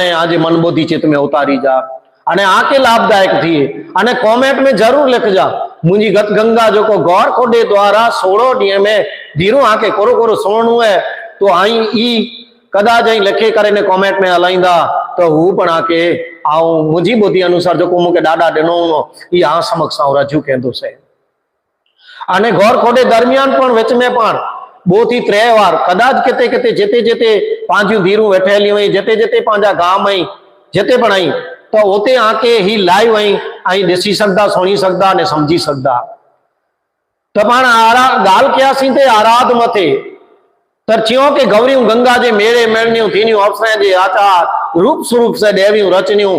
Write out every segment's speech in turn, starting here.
आज मन बोधी चित में उतारी जा अने आके लाभदायक थी अने कॉमेंट में जरूर लिख जा मुझी गत गंगा जो को गौर खोडे द्वारा 16 डी में धीरू आके कोरो कोरो सोणु है तो आई ई कदाच आई लिखे करे कॉमेंट में हलाइंदा तो हूँ पण आके आऊं मुझी बुद्धि अनुसार जो को मुके डाडा दिनो ई आ समक्ष आऊं रजू कहंदो से अने गौर खोडे दरमियान पण विच में पण बोथी 3 वार कदाच केते केते जेते जेते पांजू धीरू वेठेली हुई जेते जेते पांजा गाम आई जेते पण आई तो ओते आके ही लाइव आई आई दिसी सकदा सुणी सकदा ने समझी सकदा तो पण आरा गाल क्यासी ते आराध मथे तरचियों के गौरी गंगा जे मेरे मेळनियों थीनियों अप्सरां जे आचार रूप स्वरूप से देवियों रचनियों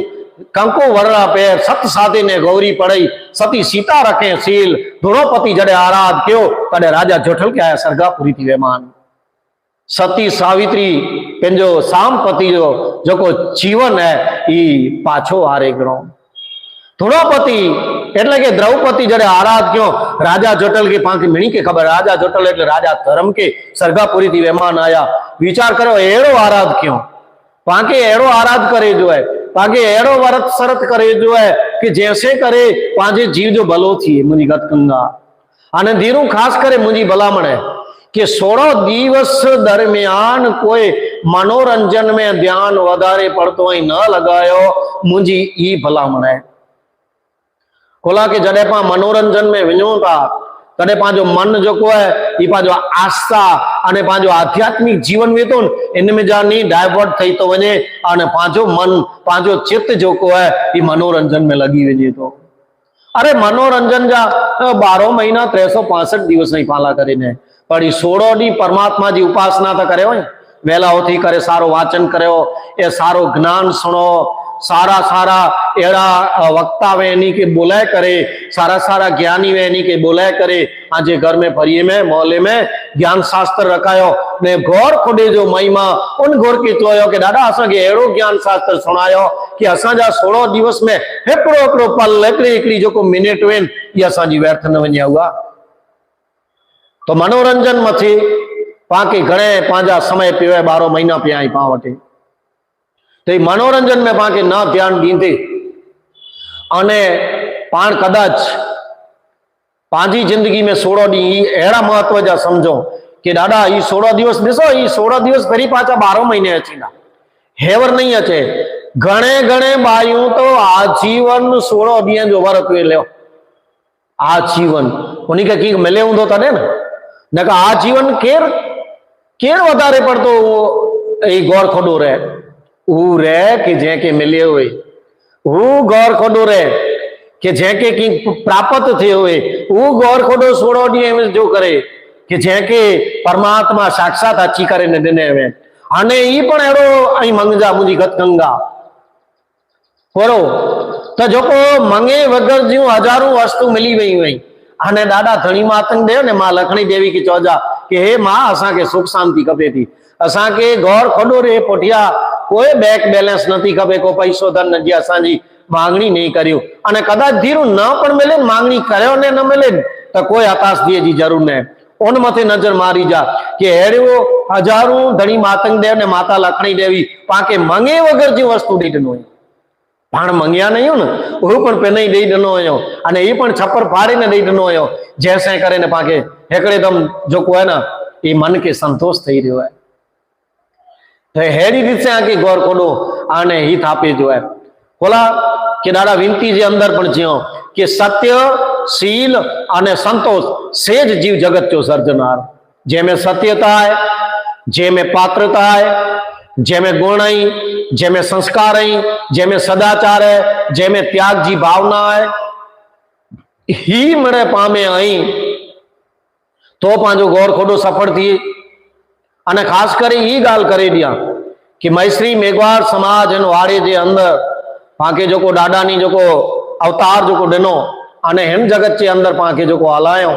कंको वरड़ा पैर सत साधे ने गौरी पड़ई सती सीता रखे सील द्रौपदी जड़े आराध क्यों कदे राजा जोठल के आया सरगापुरी थी वेमान सती सावित्री पेंजो सामपति जो को जीवन है ई पाछो हारे गणो द्रौपदी એટલે કે દ્રૌપદી જડે આરાધ क्यों राजा जोटल के पांकी मिणी के खबर राजा जोटल એટલે राजा धर्म के सरगापुरी थी वेमान आया विचार करो एड़ो आराध क्यों पांके एड़ो आराध करे जो है पांके एड़ो वरत सरत करे जो है कि जैसे करे पांजे जीव जो भलो थी मुझी गत गंगा अने धीरू खास करे मुझी भलामण है कि 16 दिवस दरमियान कोई मनोरंजन में ध्यान वधारे पड़तो ही न लगायो मुझी ई भलामण है कोला के जडे पा मनोरंजन में विञो था तडे पांजो मन जो को है ई पांजो आस्था अने पांजो आध्यात्मिक जीवन में तो इन में जानी डाइवर्ट थई तो वने अने पांजो मन पांजो चित्त जो को है ई मनोरंजन में लगी वने तो अरे मनोरंजन जा 12 महीना 365 दिवस नहीं पाला करे ने पर ई 16 डी परमात्मा जी उपासना तो करे होय वेला उठी करे सारो वाचन करे ए सारो ज्ञान सुनो सारा सारा एड़ा वक्ता वेनी के बुलाए करे सारा सारा ज्ञानी वेनी के बुलाए करे आज घर में फरिए में मोहल्ले में ज्ञान शास्त्र रखायो ने गौर खोडे जो महिमा उन गौर के चोयो के दादा असा के एड़ो ज्ञान शास्त्र सुनायो कि असा जा 16 दिवस में एकड़ो एकड़ो पल एकड़ी एकड़ी जो को मिनट वेन ये असा जी व्यर्थ न वन्या हुआ तो मनोरंजन मथी पाके घणे पांजा समय पियो 12 महीना पिया आई पावटे तो मनोरंजन में पाके ना ध्यान दींदे अने पाण कदाच पांजी जिंदगी में 16 डी एड़ा महत्व जा समझो कि दादा ई 16 दिवस दिसो ई 16 दिवस फरी पाचा 12 महीने अचीना हेवर नहीं अचे घणे घणे बायूं तो आजीवन 16 ॾींहं जो व्रत वे लियो आजीवन उन्हीं के की मिले हूंदो तॾहिं न का आजीवन केर केर वधारे पड़तो ई गौर खोडो रहे ऊ रे कि जेके मिले हुए ऊ गौर खोडो रे कि जेके की प्राप्त थे हुए ऊ गौर खोडो 16 ॾींहं में जो करे कि जेके परमात्मा साक्षात अची करे ने दिने में अने ई पण एड़ो आई मंगजा मुजी गत गंगा पोरो तो जोको मंगे वगर जूं हजारों वस्तु मिली वई वई अने दादा धणी मातंग देव ने मां लखणी देवी की चौजा कि हे मां असा के सुख शांति खपे थी असा के गौर खोडो रे पोठिया कोई बैंक बैलेंस नहीं खपे को पैसो धन जी असांजी मांगणी नहीं करियो अने कदाच धीरू न पण मिले मांगणी करियो ने न मिले तो कोई हताश दिए जी जरूर ने उन मथे नजर मारी जा कि हेड़ो हजारों धणी मातंग देव ने माता लखणी देवी पाके मंगे वगर जी वस्तु दी दिनो पाण मंगिया नहीं हो न वो पण पे नहीं दई दिनो हो अने ई पण छप्पर फाड़ी ने दई दिनो हो जैसे करे ने पाके एकड़े दम जो को है ना ई मन के संतोष थई रह्यो है तो हेड़ी रीत से आके गौर खोडो आने ही थापे जो है बोला कि दादा विनती जे अंदर पण जियो कि सत्य शील अने संतोष सेज जीव जगत जो सर्जनार जेमे सत्यता है जेमे पात्रता है जेमे गुण आई जेमे संस्कार आई जेमे सदाचार है जेमे त्याग जी भावना है ही मरे पामे आई तो पांजो गौर खोडो सफल थी अने खास करे ई गाल करे दिया कि मैश्री मेघवार समाज इन वाड़े जे अंदर पाके जो को डाडा नी जो को अवतार जो को दिनो अने हिन जगत के अंदर पाके जो को हलायो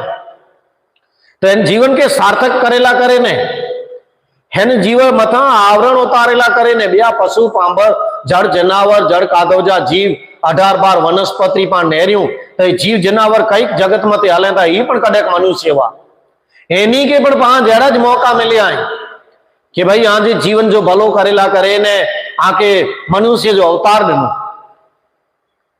तो इन जीवन के सार्थक करेला करे ने हिन जीवन मथा आवरण उतारेला करे ने बिया पशु पांबर जड़ जनावर जड़ कादवजा जीव 18 वनस्पति पा नेरियूं तो जीव जनावर कई जगत मते हले था ई पण कदेक मनुष्य वा एनी के पण पां जड़ा ज मौका मिलिया है कि भाई आज जीवन जो भलो करेला करे ने आके मनुष्य जो अवतार दिनो,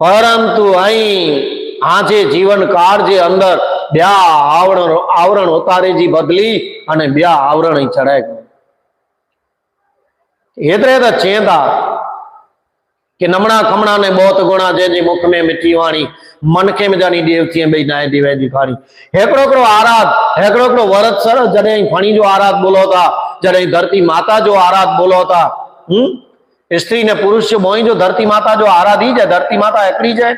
परंतु आई आज जीवन काल जे अंदर ब्या आवरण आवरण उतारे जी बदली अने ब्या आवरण ही चढ़ाए एतरे तो चेंदा कि नमणा खमणा ने बहुत गुणा जे मुख में मिठी वाणी मनखे में जानी देवती भाई नाय दिवे जी खाणी हेकड़ो आराध हेकड़ो वरत सर जडे फणी जो आराध बोलो था, जडे धरती माता जो आराध बोलो था। स्त्री ने पुरुष बोई जो धरती माता जो आराधी जाए, धरती माता एकड़ी जाए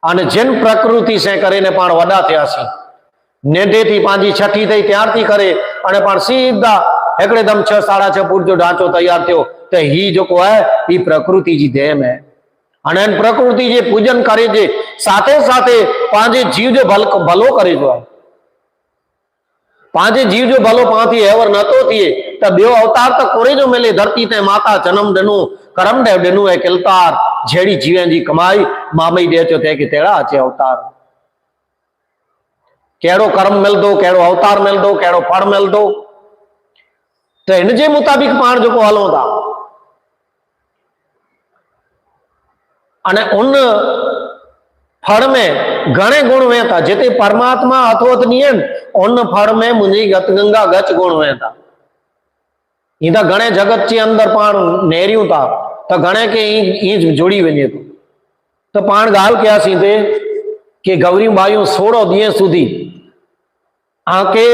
अने जिन प्रकृति से करे ने पण वडा थयासी नेडे थी पांजी छठी थई त्यारथी करे अने पण सीधा एकड़े दम 6 साढ़ा 6 फूट जो ढांचो तैयार थयो तो ही जो को है ई प्रकृति जी देम है अने प्रकृति जे पूजन करे जे साथे साथे पांजे जीव जो भलो करे जो पांजे जीव जो भलो पाथी एवर नतो थिए तो बेओ अवतार तो कोरे जो मिले धरती ते माता जन्म दिनु करम देव दिनु है किलतार जेड़ी जीवन जी कमाई मामई दे चो थे कि तेड़ा अचे अवतार केड़ो कर्म मिल दो केड़ो अवतार मिल दो केड़ो फल मिल दो तो इन जे मुताबिक पाण जो को हलो था अने उन फल में घणे गुण वेता जिते परमात्मा अथोत नियन उन फल में मुझी गत गंगा गच गुण वेता इदा घणे जगत के अंदर पाण नेरियूं था तो घणे के ई जुड़ी वने तो पाण गाल क्या सीधे कि गौरी बाइयों 16 दिए सुधी आके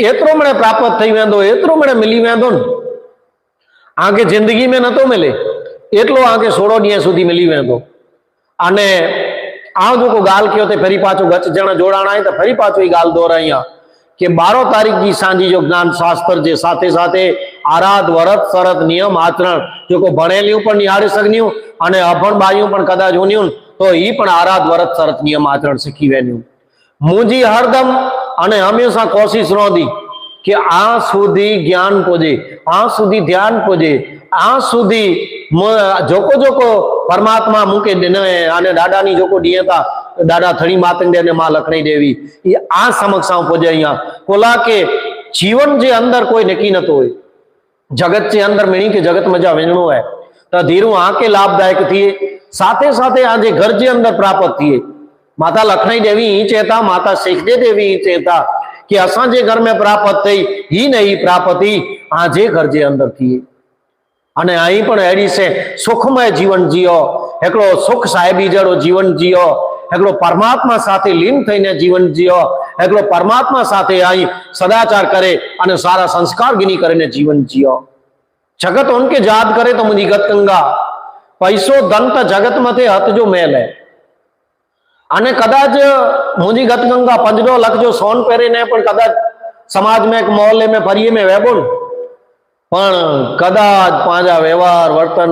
एतरो मणे प्राप्त थई वेंदो एतरो मणे मिली वेंदो आके जिंदगी में न तो मिले एटलो आके 16 दिए सुधी मिली वेंदो अने आ जो को गाल कियो ते फरी पाछो गच जण जोड़ाणा है तो फरी पाछो ई गाल दोहराई कि 12 तारीख की सांजी जो ज्ञान शास्त्र जे साथे साथे आराध वरत शरत नियम आचरण जो को भणेलियों पण निहाળી सकनियो अने अभण बाईयों पण कदाच होनियो तो ई पण आराध वरत शरत नियम आचरण सीखी वेनियो मुंजी हरदम अने हमेशा कोशिश रोंदी कि आ सुधी ज्ञान पोजे आ सुधी ध्यान पोजे आ सुधी जोको जोको परमात्मा मुके दिन आने दादा नी जोको दिए था दादा थड़ी मातंगे ने मां लखणी देवी ये आ समक्षाओं पोजे अहिया कोला के जीवन जे अंदर कोई नकी न तो होय जगत के अंदर मिणी के जगत में जा वेणो है तो धीरू आके लाभदायक थिए साथे साथे आजे घर जे अंदर प्राप्त थिए माता लखणी देवी ही चेता माता शेखदे देवी ही चेता कि असा जे घर में प्राप्त थई ही नहीं प्राप्त थी आजे घर जे अंदर थिए अने आई पण एडी से सुखमय जीवन जियो एकड़ो सुख साहेबी जड़ो जीवन जियो एकड़ो परमात्मा साथे लीन थईने जीवन जियो एकड़ो परमात्मा साथे आई सदाचार करे अने सारा संस्कार गिनी करीने जीवन जियो जगत उनके याद करे तो मुझी गत गंगा पैसो धन तो जगत मथे हथ जो मेल है अने कदाच मुझी गत गंगा 5 लाख जो सोन पहरे ने पण कदाच समाज में एक मोहल्ले में फरिये में वेबो पण कदाच पांजा व्यवहार वर्तन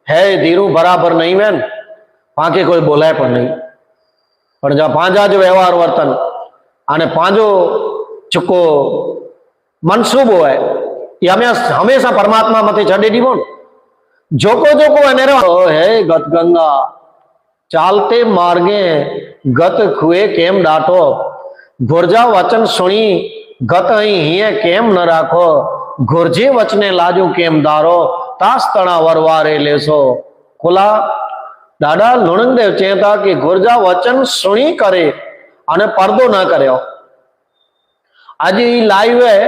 है धीरू बराबर नहीं वेन पाके कोई बोलाय पण नहीं पण जा पांजा जो व्यवहार वर्तन आने पांजो चुको मनसूबो है ये हमेशा परमात्मा मथे चढ़े दीवो जोको जोको अनेरो है गत गंगा चालते मार्गे गत खुए केम डाटो गुरजा वचन सुनी गत हिये केम न राखो गुरजे वचने लाजो केम दारो तास तना वरवारे लेसो खुला दादा लुणंगदेव चेता कि गुरजा वचन सुनी करे अने पर्दो ना कर्यो आज लाइव है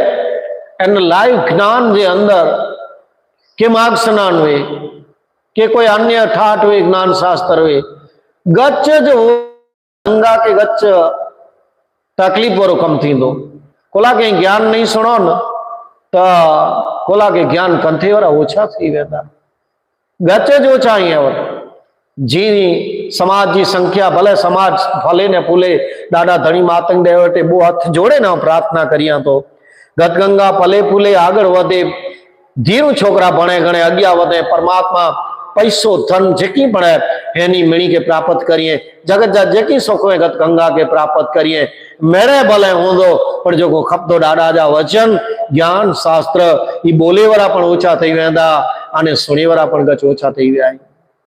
एन लाइव ज्ञान जे अंदर के मार्ग स्नान हुए के कोई अन्य ठाठ हुए ज्ञान शास्त्र हुए गच जो गंगा के गच तकलीफ वारो कम थी दो कोला के ज्ञान नहीं सुनो न तो कोला के ज्ञान कंथे वारा ओछा थी वेता गच जो ओछा ही है जी समाज की संख्या भले समाज भले ने फूले दादा धनी मातंग देवटे बो हाथ जोड़े ना प्रार्थना करिया तो गत गंगा पले फूले आगळ वधे धीरू छोकरा भणे गणे अग्या वधे परमात्मा पैसो धन जेकी पड़े एनी मिणी के प्राप्त करिए जगत जा जेकी सुख में गत गंगा के प्राप्त करिए मेरे भले होंदो पर जो को खपदो दादा जा वचन ज्ञान शास्त्र ई बोले वाला पण ओछा थई वेंदा अने सुणी वाला पण गच ओछा थई व्या।